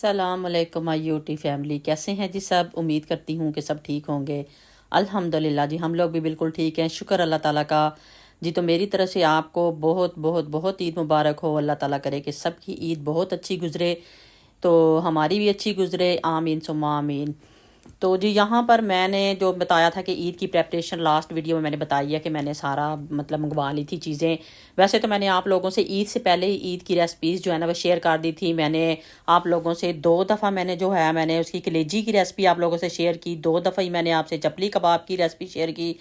अस्सलामुअलैकुम my UT family, कैसे हैं जी सब। उम्मीद करती हूँ कि सब ठीक होंगे। अल्हम्दुलिल्लाह जी, हम लोग भी बिल्कुल ठीक हैं, शुक्र अल्लाह ताला का। जी तो मेरी तरफ से आपको बहुत बहुत बहुत ईद मुबारक हो। अल्लाह ताला करे कि सबकी ईद बहुत अच्छी गुजरे, तो हमारी भी अच्छी गुजरे, आमीन सुम्मा आमीन। तो जी यहाँ पर मैंने जो बताया था कि ईद की प्रेपरेशन लास्ट वीडियो में मैंने बताई है कि मैंने सारा मतलब मंगवा ली थी चीज़ें। वैसे तो मैंने आप लोगों से ईद से पहले ही ईद की रेसिपीज़ जो है ना वो शेयर कर दी थी। मैंने आप लोगों से 2 दफ़ा मैंने जो है मैंने उसकी कलेजी की रेसिपी आप लोगों से शेयर की, 2 दफ़ा ही मैंने आपसे चपली कबाब की रेसिपी शेयर की,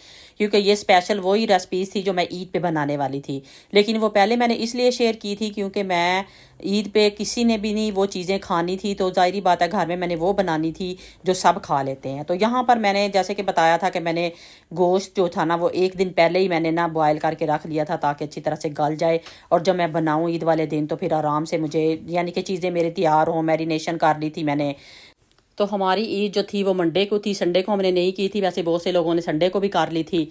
क्योंकि ये स्पेशल वही रेसिपीज़ थी जो मैं ईद पे बनाने वाली थी। लेकिन वो पहले मैंने इसलिए शेयर की थी क्योंकि मैं ईद पे किसी ने भी नहीं वो चीज़ें खानी थी, तो ज़ाहिरी बात है घर में मैंने वो बनानी थी जो सब खा लेते हैं। तो यहाँ पर मैंने जैसे कि बताया था कि मैंने गोश्त जो था ना वो एक दिन पहले ही मैंने ना बॉयल करके रख लिया था ताकि अच्छी तरह से गल जाए, और जब मैं बनाऊँ ईद वाले दिन तो फिर आराम से मुझे यानी कि चीज़ें मेरे तैयार हों। मैरिनेशन कर ली थी मैंने। तो हमारी ईद जो थी वो मंडे को थी, संडे को हमने नहीं की थी। वैसे बहुत से लोगों ने संडे को भी कर ली थी।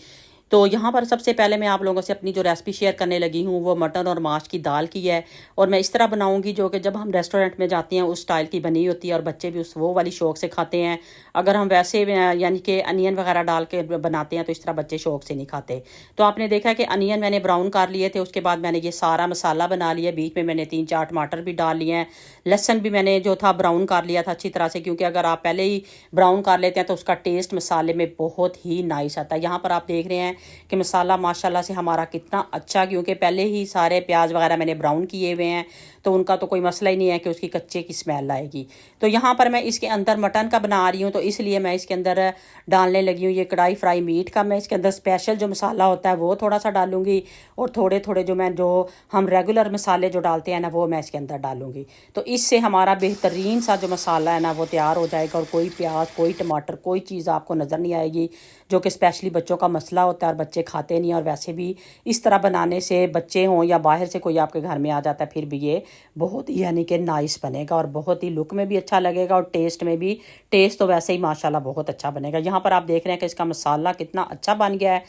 तो यहाँ पर सबसे पहले मैं आप लोगों से अपनी जो रेसिपी शेयर करने लगी हूँ वो मटन और माश की दाल की है, और मैं इस तरह बनाऊँगी जो कि जब हम रेस्टोरेंट में जाते हैं उस स्टाइल की बनी होती है, और बच्चे भी उस वो वाली शौक से खाते हैं। अगर हम वैसे यानी कि अनियन वगैरह डाल के बनाते हैं तो इस तरह बच्चे शौक से नहीं खाते। तो आपने देखा कि अनियन मैंने ब्राउन कर लिए थे, उसके बाद मैंने ये सारा मसाला बना लिया, बीच में मैंने 3-4 टमाटर भी डाल लिए हैं। लहसन भी मैंने जो था ब्राउन कर लिया था अच्छी तरह से, क्योंकि अगर आप पहले ही ब्राउन कर लेते हैं तो उसका टेस्ट मसाले में बहुत ही नाइस आता है। यहाँ पर आप देख रहे हैं कि मसाला माशाल्लाह से हमारा कितना अच्छा, क्योंकि पहले ही सारे प्याज वगैरह मैंने ब्राउन किए हुए हैं, तो उनका तो कोई मसला ही नहीं है कि उसकी कच्चे की स्मेल आएगी। तो यहाँ पर मैं इसके अंदर मटन का बना रही हूँ, तो इसलिए मैं इसके अंदर डालने लगी हूँ ये कढ़ाई फ्राई मीट का। मैं इसके अंदर स्पेशल जो मसाला होता है वो थोड़ा सा डालूंगी, और थोड़े थोड़े जो हम रेगुलर मसाले जो डालते हैं ना वो मैं इसके अंदर डालूंगी। तो इससे हमारा बेहतरीन सा जो मसाला है ना वो तैयार हो जाएगा, और कोई प्याज कोई टमाटर कोई चीज़ आपको नज़र नहीं आएगी, जो कि स्पेशली बच्चों का मसला होता है और बच्चे खाते नहीं। और वैसे भी इस तरह बनाने से बच्चे हों या बाहर से कोई आपके घर में आ जाता है फिर भी ये बहुत ही यानी कि नाइस बनेगा, और बहुत ही लुक में भी अच्छा लगेगा, और टेस्ट में भी टेस्ट तो वैसे ही माशाल्लाह बहुत अच्छा बनेगा। यहाँ पर आप देख रहे हैं कि इसका मसाला कितना अच्छा बन गया है।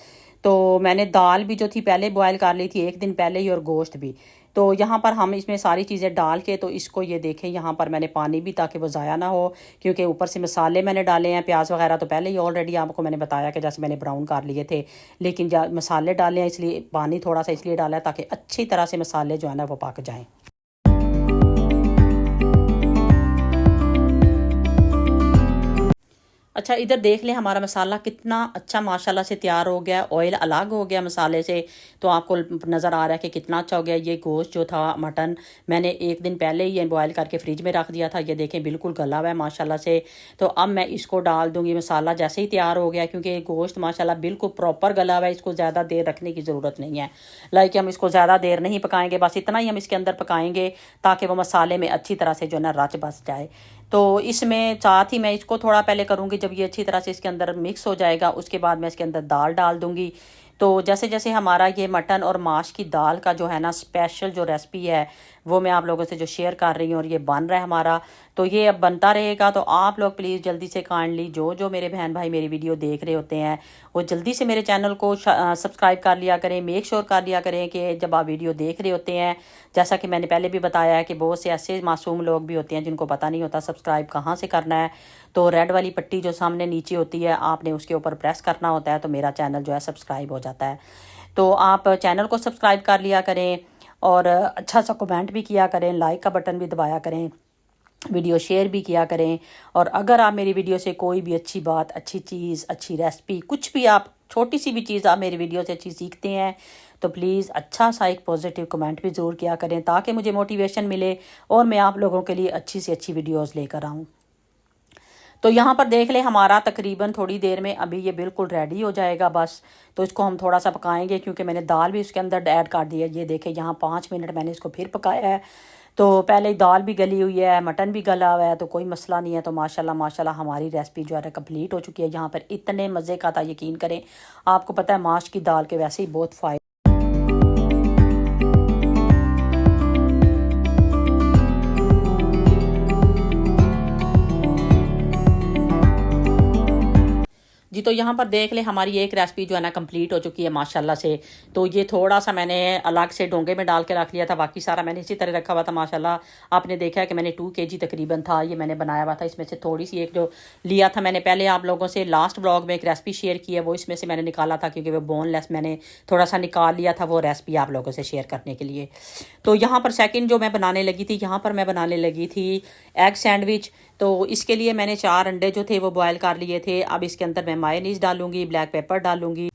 तो मैंने दाल भी जो थी पहले बॉयल कर ली थी एक दिन पहले ही, और गोश्त भी। तो यहाँ पर हम इसमें सारी चीज़ें डाल के तो इसको ये देखें, यहाँ पर मैंने पानी भी ताकि वो ज़ाया ना हो, क्योंकि ऊपर से मसाले मैंने डाले हैं, प्याज वगैरह तो पहले ही ऑलरेडी आपको मैंने बताया कि जैसे मैंने ब्राउन कर लिए थे, लेकिन मसाले डाले हैं इसलिए पानी थोड़ा सा इसलिए डाला है ताकि अच्छी तरह से मसाले जो है ना वो पक जाएँ। अच्छा इधर देख लें हमारा मसाला कितना अच्छा माशाल्लाह से तैयार हो गया, ऑयल अलग हो गया मसाले से, तो आपको नज़र आ रहा है कि कितना अच्छा हो गया। ये गोश्त जो था मटन मैंने एक दिन पहले ही बॉयल करके फ्रिज में रख दिया था, ये देखें बिल्कुल गला हुआ है माशाल्लाह से। तो अब मैं इसको डाल दूँगी, मसाला जैसे ही तैयार हो गया, क्योंकि गोश्त माशाल्लाह बिल्कुल प्रॉपर गला हुआ है, इसको ज़्यादा देर रखने की ज़रूरत नहीं है। लाइक हम इसको ज़्यादा देर नहीं पकाएंगे, बस इतना ही हम इसके अंदर पकाएंगे ताकि वो मसाले में अच्छी तरह से जो है ना रच बस जाए। तो इसमें साथ ही मैं इसको थोड़ा पहले करूँगी, जब ये अच्छी तरह से इसके अंदर मिक्स हो जाएगा उसके बाद मैं इसके अंदर दाल डाल दूँगी। तो जैसे जैसे हमारा ये मटन और माश की दाल का जो है ना स्पेशल जो रेसिपी है वो मैं आप लोगों से जो शेयर कर रही हूँ, और ये बन रहा है हमारा, तो ये अब बनता रहेगा। तो आप लोग प्लीज़ जल्दी से काइंडली जो मेरे बहन भाई मेरी वीडियो देख रहे होते हैं वो जल्दी से मेरे चैनल को सब्सक्राइब कर लिया करें। मेक श्योर कर लिया करें कि जब आप वीडियो देख रहे होते हैं, जैसा कि मैंने पहले भी बताया है कि बहुत से ऐसे मासूम लोग भी होते हैं जिनको पता नहीं होता सब्सक्राइब कहाँ से करना है। तो रेड वाली पट्टी जो सामने नीचे होती है आपने उसके ऊपर प्रेस करना होता है, तो मेरा चैनल जो है सब्सक्राइब हो जाता है। तो आप चैनल को सब्सक्राइब कर लिया करें, और अच्छा सा कमेंट भी किया करें, लाइक का बटन भी दबाया करें, वीडियो शेयर भी किया करें। और अगर आप मेरी वीडियो से कोई भी अच्छी बात अच्छी चीज़ अच्छी रेसिपी कुछ भी आप छोटी सी भी चीज़ आप मेरी वीडियो से अच्छी सीखते हैं तो प्लीज़ अच्छा सा एक पॉजिटिव कमेंट भी ज़रूर किया करें, ताकि मुझे मोटिवेशन मिले और मैं आप लोगों के लिए अच्छी से अच्छी वीडियोज़ लेकर आऊँ। तो यहाँ पर देख लें हमारा तकरीबन थोड़ी देर में अभी ये बिल्कुल रेडी हो जाएगा बस। तो इसको हम थोड़ा सा पकाएंगे, क्योंकि मैंने दाल भी उसके अंदर ऐड कर दी है। ये देखें यहाँ 5 मिनट मैंने इसको फिर पकाया है। तो पहले ही दाल भी गली हुई है, मटन भी गला हुआ है, तो कोई मसला नहीं है। तो माशाल्लाह माशाल्लाह हमारी रेसिपी जो है कंप्लीट हो चुकी है। यहाँ पर इतने मज़े का था, यकीन करें। आपको पता है माश की दाल के वैसे ही बहुत फ़ायदे। जी तो यहाँ पर देख ले हमारी एक रेसिपी जो है ना कंप्लीट हो चुकी है माशाल्लाह से। तो ये थोड़ा सा मैंने अलग से डोंगे में डाल के रख लिया था, बाकी सारा मैंने इसी तरह रखा हुआ था माशाल्लाह। आपने देखा है कि मैंने 2 kg तकरीबन था ये मैंने बनाया हुआ था। इसमें से थोड़ी सी एक जो लिया था मैंने पहले आप लोगों से लास्ट ब्लॉग में एक रेसिपी शेयर की है, वो इसमें से मैंने निकाला था क्योंकि वो बोनलेस मैंने थोड़ा सा निकाल लिया था वो रेसिपी आप लोगों से शेयर करने के लिए। तो यहाँ पर सेकंड जो मैं बनाने लगी थी, यहाँ पर मैं बनाने लगी थी एग सैंडविच। तो इसके लिए मैंने 4 अंडे जो थे वो बॉयल कर लिए थे। अब इसके अंदर मैं मायोनीज डालूंगी, ब्लैक पेपर डालूंगी।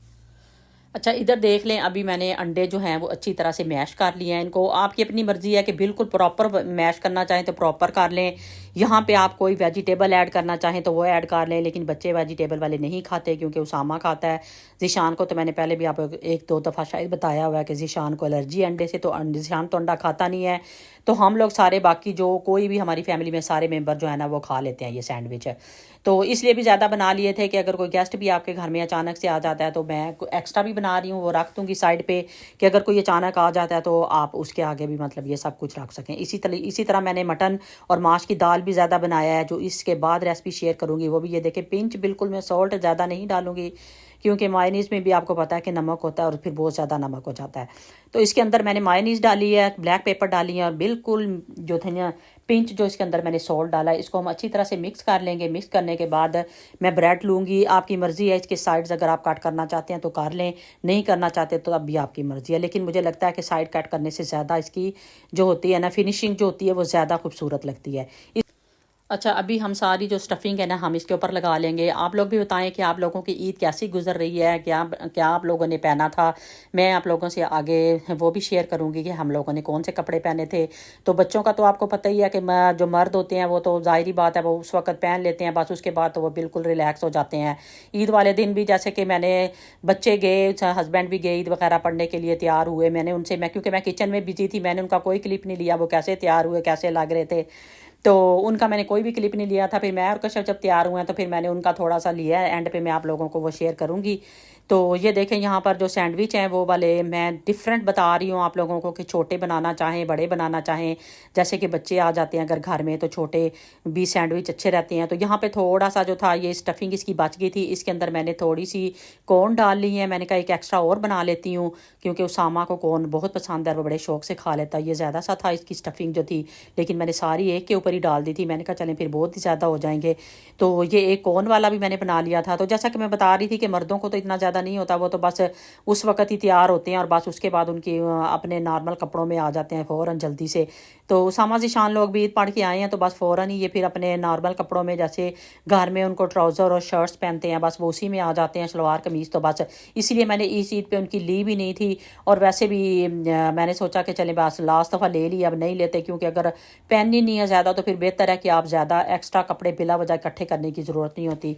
अच्छा इधर देख लें, अभी मैंने अंडे जो हैं वो अच्छी तरह से मैश कर लिए हैं। इनको आपकी अपनी मर्ज़ी है कि बिल्कुल प्रॉपर मैश करना चाहें तो प्रॉपर कर लें। यहाँ पे आप कोई वेजिटेबल ऐड करना चाहें तो वो ऐड कर लें, लेकिन बच्चे वेजिटेबल वाले नहीं खाते क्योंकि उसामा खाता है। ज़ीशान को तो मैंने पहले भी आप 1-2 दफ़ा शायद बताया हुआ है कि ज़ीशान को एलर्जी अंडे से, तो ज़ीशान तो अंडा खाता नहीं है। तो हम लोग सारे बाकी जो कोई भी हमारी फैमिली में सारे मेंबर जो है ना वो खा लेते हैं ये सैंडविच है। तो इसलिए भी ज़्यादा बना लिए थे कि अगर कोई गेस्ट भी आपके घर में अचानक से आ जाता है तो मैं एक्स्ट्रा भी बना रही हूँ, वो रख दूँगी साइड पे कि अगर कोई अचानक आ जाता है तो आप उसके आगे भी मतलब ये सब कुछ रख सकें। इसी तरह मैंने मटन और माश की दाल भी ज़्यादा बनाया है, जो इसके बाद रेसिपी शेयर करूँगी वो भी ये देखें। पिंच बिल्कुल मैं सॉल्ट ज़्यादा नहीं डालूँगी क्योंकि मायोनीज़ में भी आपको पता है कि नमक होता है और फिर बहुत ज़्यादा नमक हो जाता है। तो इसके अंदर मैंने मायोनीज़ डाली है, ब्लैक पेपर डाली है और बिल्कुल जो थे ना पिंच जो इसके अंदर मैंने सॉल्ट डाला है। इसको हम अच्छी तरह से मिक्स कर लेंगे। मिक्स करने के बाद मैं ब्रेड लूँगी, आपकी मर्ज़ी है इसके साइड्स अगर आप कट करना चाहते हैं तो कर लें, नहीं करना चाहते तो अब भी आपकी मर्ज़ी है। लेकिन मुझे लगता है कि साइड कट करने से ज़्यादा इसकी जो होती है ना फिनिशिंग जो होती है वो ज़्यादा खूबसूरत लगती है। अच्छा अभी हम सारी जो स्टफिंग है ना हम इसके ऊपर लगा लेंगे। आप लोग भी बताएं कि आप लोगों की ईद कैसी गुजर रही है, क्या क्या आप लोगों ने पहना था। मैं आप लोगों से आगे वो भी शेयर करूंगी कि हम लोगों ने कौन से कपड़े पहने थे। तो बच्चों का तो आपको पता ही है कि जो मर्द होते हैं वो तो ज़ाहिरी बात है वो उस वक्त पहन लेते हैं, बस उसके बाद तो वो बिल्कुल रिलैक्स हो जाते हैं। ईद वाले दिन भी जैसे कि मैंने बच्चे गए, हस्बैंड भी गए ईद वगैरह पढ़ने के लिए, तैयार हुए। मैंने उनसे क्योंकि मैं किचन में बिजी थी, मैंने उनका कोई क्लिप नहीं लिया वो कैसे तैयार हुए कैसे लग रहे थे। तो उनका मैंने कोई भी क्लिप नहीं लिया था। फिर मैं और कश्यप जब तैयार हुए हैं तो फिर मैंने उनका थोड़ा सा लिया है, एंड पे मैं आप लोगों को वो शेयर करूँगी। तो ये देखें यहाँ पर जो सैंडविच हैं वो वाले मैं डिफरेंट बता रही हूँ आप लोगों को कि छोटे बनाना चाहें बड़े बनाना चाहें। जैसे कि बच्चे आ जाते हैं अगर घर में तो छोटे भी सैंडविच अच्छे रहते हैं। तो यहाँ पे थोड़ा सा जो था ये स्टफिंग इसकी बच गई थी, इसके अंदर मैंने थोड़ी सी कॉर्न डाल ली है। मैंने कहा एक एक्स्ट्रा और बना लेती हूँ क्योंकि उसामा को कॉर्न बहुत पसंद है, वो बड़े शौक से खा लेता है। ये ज़्यादा सा था इसकी स्टफिंग जो थी, लेकिन मैंने सारी एक के ऊपर ही डाल दी थी। मैंने कहा चलें फिर बहुत ही ज़्यादा हो जाएंगे, तो ये एक कॉर्न वाला भी मैंने बना लिया था। तो जैसा कि मैं बता रही थी कि मर्दों को तो इतना ज़्यादा नहीं होता, वो तो बस उस वक्त ही तैयार होते हैं और बस उसके बाद उनकी अपने नॉर्मल कपड़ों में आ जाते हैं फ़ौरन जल्दी से। तो उसामा ज़ीशान लोग भी ईद पढ़ के आए हैं तो बस फ़ौरन ही ये फिर अपने नॉर्मल कपड़ों में, जैसे घर में उनको ट्राउज़र और शर्ट्स पहनते हैं बस वो उसी में आ जाते हैं, शलवार कमीज़। तो बस इसीलिए मैंने इस ईद पे उनकी ली भी नहीं थी। और वैसे भी मैंने सोचा कि चलें बस लास्ट दफ़ा ले ली, अब नहीं लेते क्योंकि अगर पहननी नहीं है ज़्यादा तो फिर बेहतर है कि आप ज़्यादा एक्स्ट्रा कपड़े बिला वजह इकट्ठे करने की ज़रूरत नहीं होती।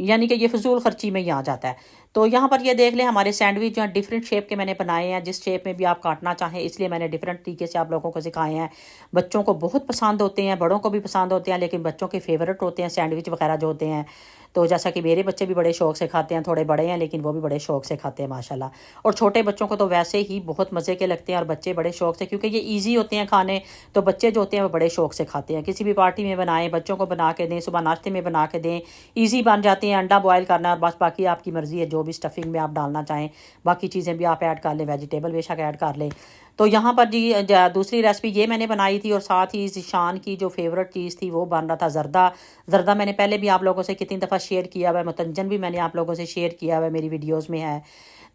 यानी कि ये फजूल खर्ची में ही आ जाता है। तो यहाँ पर ये देख लें हमारे सैंडविच जो है डिफरेंट शेप के मैंने बनाए हैं, जिस शेप में भी आप काटना चाहें, इसलिए मैंने डिफरेंट तरीके से आप लोगों को सिखाए हैं। बच्चों को बहुत पसंद होते हैं, बड़ों को भी पसंद होते हैं, लेकिन बच्चों के फेवरेट होते हैं सैंडविच वगैरह जो होते हैं। तो जैसा कि मेरे बच्चे भी बड़े शौक से खाते हैं, थोड़े बड़े हैं लेकिन वो भी बड़े शौक से खाते हैं माशाल्लाह। और छोटे बच्चों को तो वैसे ही बहुत मज़े के लगते हैं और बच्चे बड़े शौक से, क्योंकि ये ईजी होते हैं खाने, तो बच्चे जो होते हैं वो बड़े शौक से खाते हैं। किसी भी पार्टी में बनाएं, बच्चों को बना के दें, सुबह नाश्ते में बना के दें, ईजी बन जाते हैं। अंडा बॉयल करना और बस बाकी आपकी मर्ज़ी है जो भी स्टफिंग में आप डालना चाहें, बाकी चीज़ें भी आप ऐड कर लें, वेजिटेबल बेशक ऐड कर लें। तो यहाँ पर जी दूसरी रेसिपी ये मैंने बनाई थी और साथ ही ज़ीशान की जो फेवरेट चीज़ थी वो बन रहा था ज़र्दा। ज़र्दा मैंने पहले भी आप लोगों से कितनी दफ़ा शेयर किया हुआ है, मतंजन भी मैंने आप लोगों से शेयर किया हुआ है, मेरी वीडियोज़ में है।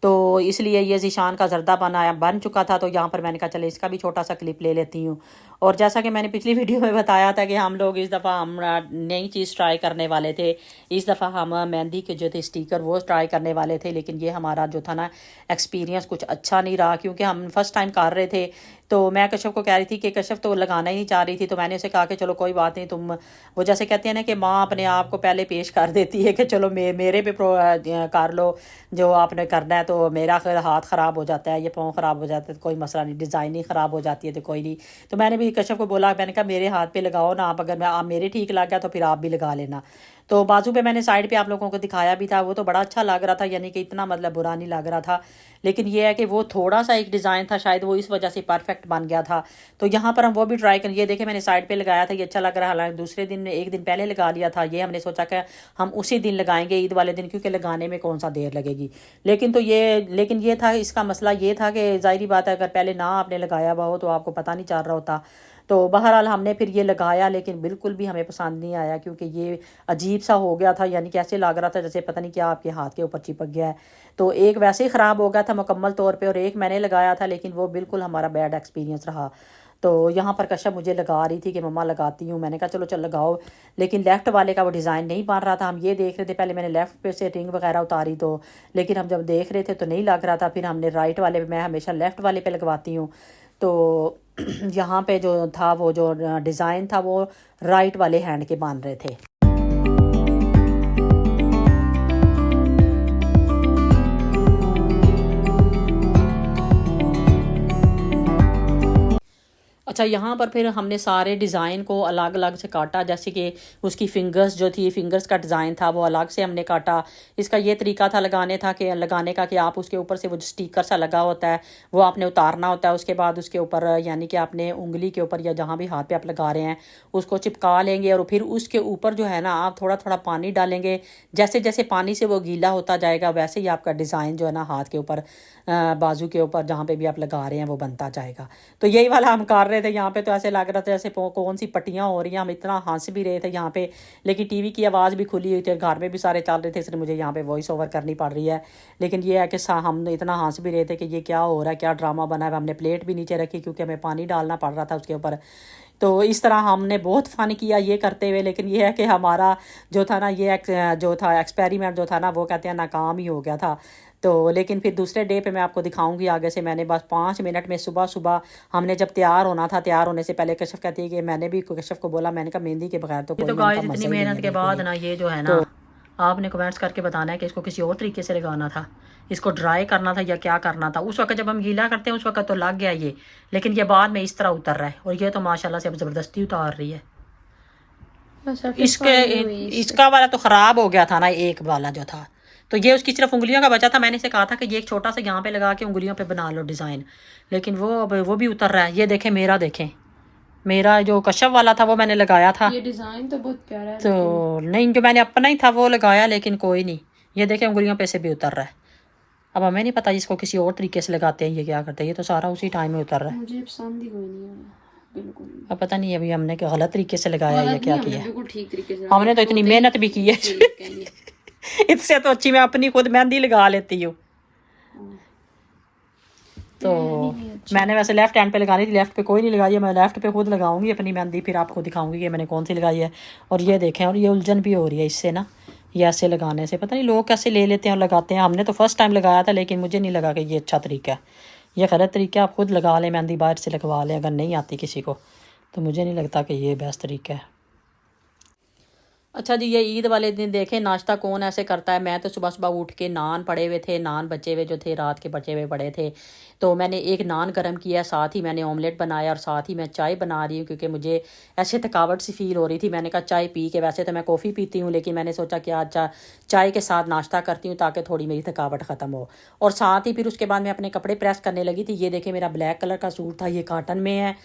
तो इसलिए ये ज़ीशान का ज़र्दा बन चुका था, तो यहाँ पर मैंने कहा चले इसका भी छोटा सा क्लिप ले लेती हूँ। और जैसा कि मैंने पिछली वीडियो में बताया था कि हम लोग इस दफ़ा हम नई चीज़ ट्राई करने वाले थे। इस दफ़ा हम मेहंदी के जो थे स्टिकर वो ट्राई करने वाले थे, लेकिन ये हमारा जो था ना एक्सपीरियंस कुछ अच्छा नहीं रहा क्योंकि हम फर्स्ट टाइम कर रहे थे। तो मैं कश्यप को कह रही थी कि कश्यप तो लगाना ही नहीं चाह रही थी, तो मैंने उसे कहा कि चलो कोई बात नहीं, तुम वो जैसे कहते हैं ना कि माँ अपने आप को पहले पेश कर देती है कि चलो मेरे पे कर लो जो आपने करना है। तो मेरा हाथ ख़राब हो जाता है, ये पाँव ख़राब हो जाता है तो कोई मसला नहीं, डिज़ाइन ही ख़राब हो जाती है तो कोई नहीं। तो मैंने भी कश्यप को बोला, मैंने कहा मेरे हाथ पे लगाओ ना आप, अगर आप मेरे ठीक लग गया तो फिर आप भी लगा लेना। तो बाजू पे मैंने साइड पे आप लोगों को दिखाया भी था, वो तो बड़ा अच्छा लग रहा था, यानी कि इतना मतलब बुरा नहीं लग रहा था। लेकिन ये है कि वो थोड़ा सा एक डिज़ाइन था, शायद वो इस वजह से परफेक्ट बन गया था। तो यहाँ पर हम वो भी ट्राई करें। ये देखें मैंने साइड पे लगाया था, ये अच्छा लग रहा है। हालांकि दूसरे दिन एक दिन पहले लगा लिया था, ये हमने सोचा कि हम उसी दिन लगाएंगे, ईद वाले दिन, क्योंकि लगाने में कौन सा देर लगेगी। लेकिन ये था, इसका मसला ये था कि ज़ाहिरी बात है, अगर पहले ना आपने लगाया हुआ हो तो आपको पता नहीं चल रहा होता। तो बहरहाल हमने फिर ये लगाया, लेकिन बिल्कुल भी हमें पसंद नहीं आया, क्योंकि ये अजीब सा हो गया था, यानी कैसे लग रहा था जैसे पता नहीं क्या आपके हाथ के ऊपर चिपक गया है। तो एक वैसे ही ख़राब हो गया था मुकम्मल तौर पे, और एक मैंने लगाया था, लेकिन वो बिल्कुल हमारा बैड एक्सपीरियंस रहा। तो यहाँ पर कश्यप मुझे लगा रही थी कि मम्मा लगाती हूँ, मैंने कहा चलो चल लगाओ। लेकिन लेफ़्ट वाले का वो डिज़ाइन नहीं बन रहा था। हम ये देख रहे थे, पहले मैंने लेफ़्ट पे से रिंग वगैरह उतारी, तो लेकिन हम जब देख रहे थे तो नहीं लग रहा था। फिर हमने राइट वाले पे, मैं हमेशा लेफ़्ट वाले पे लगवाती हूँ, तो यहाँ पे जो था, वो जो डिज़ाइन था वो राइट वाले हैंड के बन रहे थे। अच्छा, यहाँ पर फिर हमने सारे डिज़ाइन को अलग अलग से काटा, जैसे कि उसकी फ़िंगर्स जो थी, फ़िंगर्स का डिज़ाइन था वो अलग से हमने काटा। इसका ये तरीका था लगाने का कि आप उसके ऊपर से वो जो स्टिकर सा लगा होता है वो आपने उतारना होता है। उसके बाद उसके ऊपर यानी कि आपने उंगली के ऊपर या जहाँ भी हाथ पे आप लगा रहे हैं उसको चिपका लेंगे, और फिर उसके ऊपर जो है ना आप थोड़ा थोड़ा पानी डालेंगे। जैसे जैसे पानी से वो गीला होता जाएगा वैसे ही आपका डिज़ाइन जो है ना हाथ के ऊपर, बाजू के ऊपर, जहाँ पे भी आप लगा रहे हैं वो बनता जाएगा। तो यही वाला हम कर रहे थे यहाँ पे। तो ऐसे लग रहा था जैसे कौन सी पट्टियाँ हो रही हैं, हम इतना हंस भी रहे थे यहाँ पे। लेकिन टीवी की आवाज़ भी खुली हुई थी, घर में भी सारे चल रहे थे, इसलिए मुझे यहाँ पे वॉइस ओवर करनी पड़ रही है। लेकिन ये है कि हम इतना हंस भी रहे थे कि ये क्या हो रहा है, क्या ड्रामा बना है। हमने प्लेट भी नीचे रखी क्योंकि हमें पानी डालना पड़ रहा था उसके ऊपर। तो इस तरह हमने बहुत फ़न किया ये करते हुए। लेकिन ये है कि हमारा जो था ना, ये जो था एक्सपेरिमेंट जो था ना, वो कहते हैं नाकाम ही हो गया था। तो लेकिन फिर दूसरे डे पे मैं आपको दिखाऊंगी आगे से। मैंने बस 5 मिनट में, सुबह सुबह हमने जब तैयार होना था, तैयार होने से पहले कश्यप कहती है कि मैंने भी कश्यप को बोला, मैंने कहा मेहंदी के बगैर तो कोई, तो गाइस इतनी मेहनत के बाद ना ये जो है ना, आपने कमेंट्स करके बताना है कि इसको किसी और तरीके से लगाना था, इसको ड्राई करना था या क्या करना था। उस वक्त जब हम गीला करते हैं उस वक्त तो लग गया ये, लेकिन ये बाद में इस तरह उतर रहा है, और ये तो माशाल्लाह से अब ज़बरदस्ती उतार रही है। इसका वाला तो ख़राब हो गया था ना, एक वाला जो था। तो ये उसकी सिर्फ उंगलियों का बचा था। मैंने इसे कहा था कि ये एक छोटा सा यहाँ पे लगा के उंगलियों पे बना लो डिज़ाइन, लेकिन वो भी उतर रहा है। ये देखें, मेरा जो कश्यप वाला था वो मैंने लगाया था, ये डिज़ाइन तो बहुत प्यारा है, तो नहीं, जो मैंने अपना ही था वो लगाया, लेकिन कोई नहीं। ये देखें उंगलियों पे से भी उतर रहा है। अब हमें नहीं पता इसको किसी और तरीके से लगाते हैं, ये क्या करते हैं। ये तो सारा उसी टाइम में उतर रहा है, मुझे पसंद ही कोई नहीं है बिल्कुल। अब पता नहीं अभी हमने क्या गलत तरीके से लगाया या क्या किया। बिल्कुल ठीक तरीके से हमने तो इतनी मेहनत भी की है इससे तो अच्छी मैं अपनी खुद मेहंदी लगा लेती हूँ। तो मैंने वैसे लेफ्ट हैंड पे लगानी थी, लेफ्ट पे कोई नहीं लगाई है, मैं लेफ्ट पे खुद लगाऊंगी अपनी मेहंदी, फिर आपको दिखाऊंगी कि मैंने कौन सी लगाई है। और ये देखें, और ये उलझन भी हो रही है इससे ना, ये ऐसे लगाने से पता नहीं लोग कैसे ले लेते हैं और लगाते हैं। हमने तो फर्स्ट टाइम लगाया था, लेकिन मुझे नहीं लगा कि ये अच्छा तरीका है। ये गलत तरीका है, आप खुद लगा लें मेहंदी, बाहर से लगवा लें अगर नहीं आती किसी को, तो मुझे नहीं लगता कि ये बेस्ट तरीका है। अच्छा जी, ये ईद वाले दिन देखें नाश्ता कौन ऐसे करता है। मैं तो सुबह सुबह उठ के नान पड़े हुए थे, नान बचे हुए जो थे रात के बचे हुए पड़े थे, तो मैंने एक नान गर्म किया, साथ ही मैंने ऑमलेट बनाया, और साथ ही मैं चाय बना रही हूँ क्योंकि मुझे ऐसे थकावट सी फील हो रही थी। मैंने कहा चाय पी के, वैसे तो मैं कॉफ़ी पीती हूँ, लेकिन मैंने सोचा कि आज चाय के साथ नाश्ता करती हूँ ताकि थोड़ी मेरी थकावट ख़त्म हो। और साथ ही फिर उसके बाद मैं अपने कपड़े प्रेस करने लगी थी। ये देखें मेरा ब्लैक कलर का सूट था, ये काटन में है,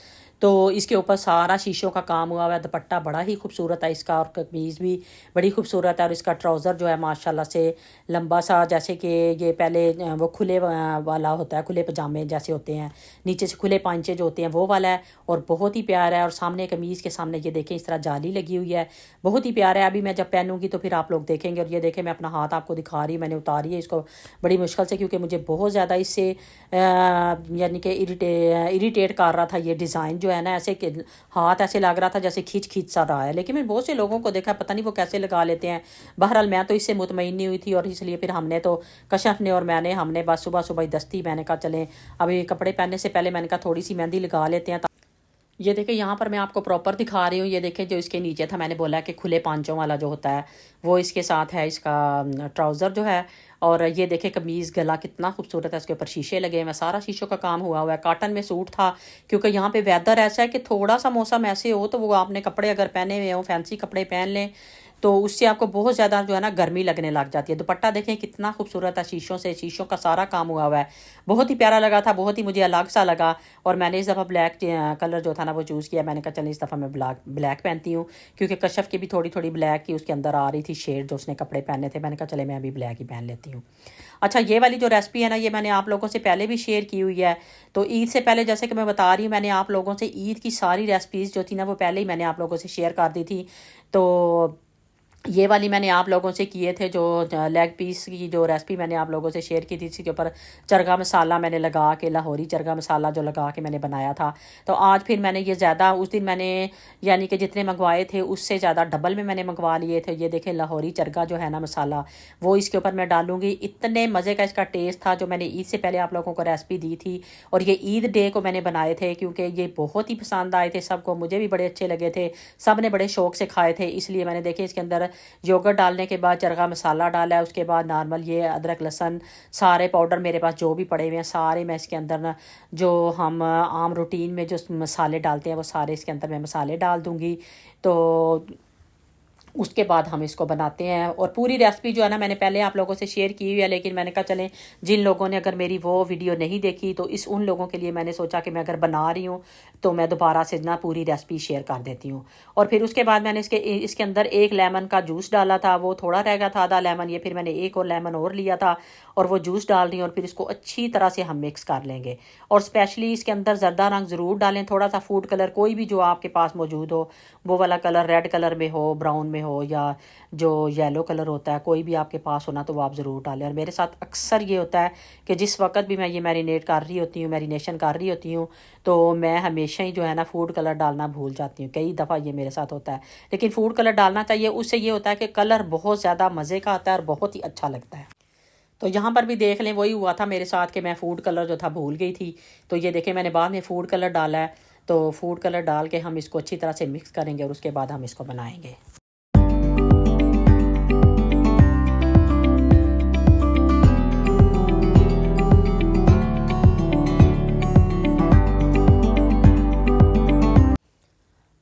तो इसके ऊपर सारा शीशों का काम हुआ हुआ है। दुपट्टा बड़ा ही खूबसूरत है इसका, और कमीज़ भी बड़ी खूबसूरत है, और इसका ट्राउज़र जो है माशाल्लाह से लंबा सा, जैसे कि ये पहले वो खुले वाला होता है, खुले पजामे जैसे होते हैं, नीचे से खुले पांचे जो होते हैं वो वाला है, और बहुत ही प्यारा है। और सामने कमीज़ के सामने ये देखें इस तरह जाली लगी हुई है, बहुत ही प्यारा है। अभी मैं जब पहनूंगी तो फिर आप लोग देखेंगे। और ये देखें मैं अपना हाथ आपको दिखा रही हूँ, मैंने उतारी है इसको बड़ी मुश्किल से, क्योंकि मुझे बहुत ज़्यादा इससे यानी कि इरिटेट कर रहा था ये डिज़ाइन जो है ना, ऐसे हाथ ऐसे लग रहा था जैसे खींच सा रहा है। लेकिन मैंने बहुत से लोगों को देखा, पता नहीं वो कैसे लगा लेते हैं। बहरहाल मैं तो इससे मुतमईन नहीं हुई थी, और इसलिए फिर हमने तो कश्यप ने और हमने बस सुबह सुबह ही दस्ती, मैंने कहा चलें अभी कपड़े पहनने से पहले मैंने कहा थोड़ी सी मेहंदी लगा लेते हैं। ये देखें यहाँ पर मैं आपको प्रॉपर दिखा रही हूँ। ये देखें जो इसके नीचे था, मैंने बोला कि खुले पांचों वाला जो होता है वो इसके साथ है, इसका ट्राउज़र जो है। और ये देखें कमीज़, गला कितना खूबसूरत है, इसके ऊपर शीशे लगे हैं, सारा शीशों का काम हुआ हुआ है। कॉटन में सूट था, क्योंकि यहाँ पे वेदर ऐसा है कि थोड़ा सा मौसम ऐसे हो तो वो आपने कपड़े अगर पहने हुए हों, फैंसी कपड़े पहन लें तो उससे आपको बहुत ज़्यादा जो है ना गर्मी लगने लग जाती है। दुपट्टा देखें कितना खूबसूरत है, शीशों का सारा काम हुआ हुआ है, बहुत ही प्यारा लगा था, बहुत ही मुझे अलग सा लगा। और मैंने इस दफ़ा ब्लैक कलर जो था ना वो चूज़ किया। मैंने कहा चलिए इस दफ़ा मैं ब्लैक पहनती हूँ, क्योंकि कशफ की भी थोड़ी थोड़ी ब्लैक की उसके अंदर आ रही थी शेड जो उसने कपड़े पहने थे। मैंने कहा चले मैं अभी ब्लैक ही पहन लेती हूँ। अच्छा, ये वाली जो रेसिपी है ना ये मैंने आप लोगों से पहले भी शेयर की हुई है। तो ईद से पहले जैसे कि मैं बता रही हूँ, मैंने आप लोगों से ईद की सारी रेसिपीज़ जो थी ना वो पहले ही मैंने आप लोगों से शेयर कर दी थी। तो ये वाली मैंने आप लोगों से किए थे, जो लेग पीस की जो रेसिपी मैंने आप लोगों से शेयर की थी, इसके ऊपर चरगा मसाला मैंने लगा के, लाहौरी चरगा मसाला जो लगा के मैंने बनाया था। तो आज फिर मैंने ये ज़्यादा, उस दिन मैंने यानी कि जितने मंगवाए थे उससे ज़्यादा डबल में मैंने मंगवा लिए थे। ये देखें लाहौरी चरगा जो है ना मसाला, वो इसके ऊपर मैं डालूँगी। इतने मज़े का इसका टेस्ट था, जो मैंने ईद से पहले आप लोगों को रेसिपी दी थी और ये ईद डे को मैंने बनाए थे, क्योंकि ये बहुत ही पसंद आए थे सबको, मुझे भी बड़े अच्छे लगे थे, सब ने बड़े शौक से खाए थे। इसलिए मैंने देखे इसके अंदर योगर्ट डालने के बाद चरगा मसाला डाला है, उसके बाद नॉर्मल ये अदरक लहसुन सारे पाउडर मेरे पास जो भी पड़े हुए हैं सारे मैं इसके अंदर ना, जो हम आम रूटीन में जो मसाले डालते हैं वो सारे इसके अंदर मैं मसाले डाल दूँगी। तो उसके बाद हम इसको बनाते हैं। और पूरी रेसिपी जो है ना मैंने पहले आप लोगों से शेयर की हुई है, लेकिन मैंने कहा चलें जिन लोगों ने अगर मेरी वो वीडियो नहीं देखी तो उन लोगों के लिए मैंने सोचा कि मैं अगर बना रही हूँ तो मैं दोबारा से ना पूरी रेसिपी शेयर कर देती हूँ। और फिर उसके बाद मैंने इसके अंदर एक लेमन का जूस डाला था, वो थोड़ा रह गया था आधा लेमन, ये फिर मैंने एक और लेमन और लिया था और वो जूस डाल रही हूँ। और फिर इसको अच्छी तरह से हम मिक्स कर लेंगे। और स्पेशली इसके अंदर जर्दा रंग ज़रूर डालें, थोड़ा सा फूड कलर कोई भी जो आपके पास मौजूद हो, वो वाला कलर रेड कलर में हो, ब्राउन में हो, या जो येलो कलर होता है कोई भी आपके पास हो ना तो वो आप ज़रूर डालें। और मेरे साथ अक्सर ये होता है कि जिस वक्त भी मैं ये मैरिनेशन कर रही होती हूँ तो मैं हमेशा ही जो है ना फूड कलर डालना भूल जाती हूँ। कई दफ़ा ये मेरे साथ होता है, लेकिन फूड कलर डालना चाहिए, उससे ये होता है कि कलर बहुत ज़्यादा मज़े का आता है और बहुत ही अच्छा लगता है। तो यहाँ पर भी देख लें वही हुआ था मेरे साथ कि मैं फूड कलर जो था भूल गई थी। तो ये देखें मैंने बाद में फूड कलर डाला है। तो फूड कलर डाल के हम इसको अच्छी तरह से मिक्स करेंगे और उसके बाद हम इसको बनाएंगे।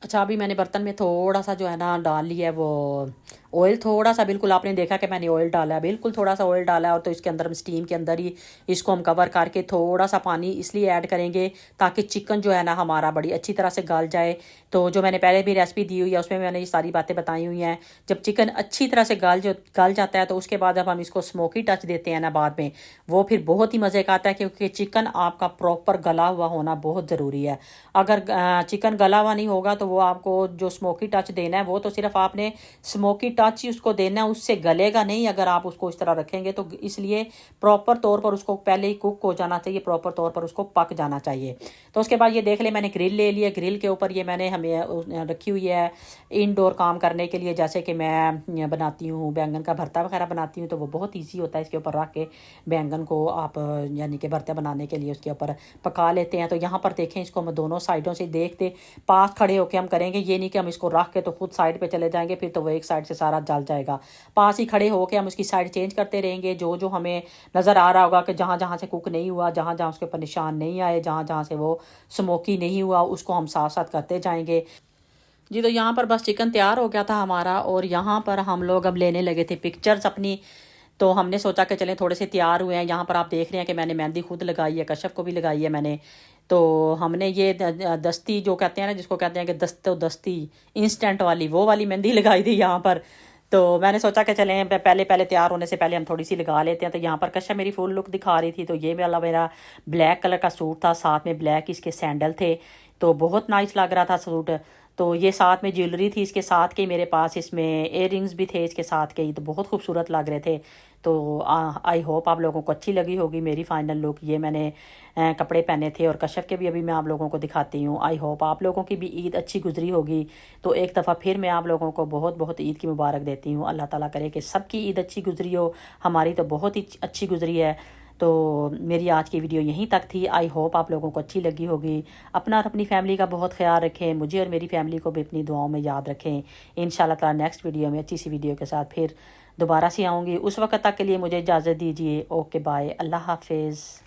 अच्छा, अभी मैंने बर्तन में थोड़ा सा जो है ना डाल लिया है वो ऑयल, थोड़ा सा, बिल्कुल आपने देखा कि मैंने ऑयल डाला है, बिल्कुल थोड़ा सा ऑयल डाला है। और तो इसके अंदर हम स्टीम के अंदर ही इसको हम कवर करके थोड़ा सा पानी इसलिए ऐड करेंगे ताकि चिकन जो है ना हमारा बड़ी अच्छी तरह से गल जाए। तो जो मैंने पहले भी रेसिपी दी हुई है उसमें मैंने ये सारी बातें बताई हुई हैं। जब चिकन अच्छी तरह से गल जाता है तो उसके बाद जब हम इसको स्मोकी टच देते हैं ना बाद में, वो फिर बहुत ही मज़े का आता है, क्योंकि चिकन आपका प्रॉपर गला हुआ होना बहुत ज़रूरी है। अगर चिकन गला हुआ नहीं होगा तो वो आपको जो स्मोकी टच देना है वो तो सिर्फ आपने स्मोकी टच ही उसको देना है, उससे गलेगा नहीं अगर आप उसको इस तरह रखेंगे। तो इसलिए प्रॉपर तौर पर उसको पहले ही कुक हो जाना चाहिए, प्रॉपर तौर पर उसको पक जाना चाहिए। तो उसके बाद ये देख ले मैंने ग्रिल ले लिया, ग्रिल के ऊपर ये मैंने हमें रखी हुई है इनडोर काम करने के लिए। जैसे कि मैं बनाती हूँ बैंगन का भरता वगैरह बनाती हूँ तो वो बहुत ईजी होता है, इसके ऊपर रख के बैंगन को आप यानी कि भरता बनाने के लिए उसके ऊपर पका लेते हैं। तो यहाँ पर देखें इसको हम दोनों साइडों से देखते पास खड़े होकर हम करेंगे, ये नहीं कि हम इसको रख के तो खुद साइड पे चले जाएंगे, फिर तो वो एक साइड से सारा जल जाएगा। पास ही खड़े होकर हम उसकी साइड चेंज करते रहेंगे, जो जो हमें नज़र आ रहा होगा कि जहाँ जहाँ से कुक नहीं हुआ, जहाँ जहाँ उसके ऊपर निशान नहीं आए, जहाँ जहाँ से वो स्मोकी नहीं हुआ, उसको हम साथ साथ करते जाएंगे जी। तो यहाँ पर बस चिकन तैयार हो गया था हमारा और यहाँ पर हम लोग अब लेने लगे थे पिक्चर्स अपनी। तो हमने सोचा कि चलें थोड़े से तैयार हुए हैं। यहाँ पर आप देख रहे हैं कि मैंने मेहंदी खुद लगाई है, कशफ को भी लगाई है मैंने। तो हमने ये दस्ती जो कहते हैं ना, जिसको कहते हैं कि दस्ती इंस्टेंट वाली, वो वाली मेहंदी लगाई थी यहाँ पर। तो मैंने सोचा कि चलें पहले तैयार होने से पहले हम थोड़ी सी लगा लेते हैं। तो यहाँ पर कशफ मेरी फुल लुक दिखा रही थी। तो ये मेरा ब्लैक कलर का सूट था, साथ में ब्लैक इसके सैंडल थे, तो बहुत नाइस लग रहा था सूट। तो ये साथ में ज्वेलरी थी इसके साथ के, मेरे पास इसमें इयररिंग्स भी थे इसके साथ के, तो बहुत खूबसूरत लग रहे थे। तो आई होप आप लोगों को अच्छी लगी होगी मेरी फाइनल लुक। ये मैंने कपड़े पहने थे और कशफ के भी अभी मैं आप लोगों को दिखाती हूँ। आई होप आप लोगों की भी ईद अच्छी गुजरी होगी। तो एक दफ़ा फिर मैं आप लोगों को बहुत बहुत ईद की मुबारक देती हूँ। अल्लाह ताला करे कि सबकी ईद अच्छी गुजरी हो, हमारी तो बहुत ही अच्छी गुजरी है। तो मेरी आज की वीडियो यहीं तक थी। आई होप आप लोगों को अच्छी लगी होगी। अपना और अपनी फैमिली का बहुत ख्याल रखें, मुझे और मेरी फैमिली को भी अपनी दुआओं में याद रखें। इंशाल्लाह ताला नेक्स्ट वीडियो में अच्छी सी वीडियो के साथ फिर दोबारा से आऊँगी। उस वक्त तक के लिए मुझे इजाज़त दीजिए। ओके बाय, अल्लाह हाफिज़।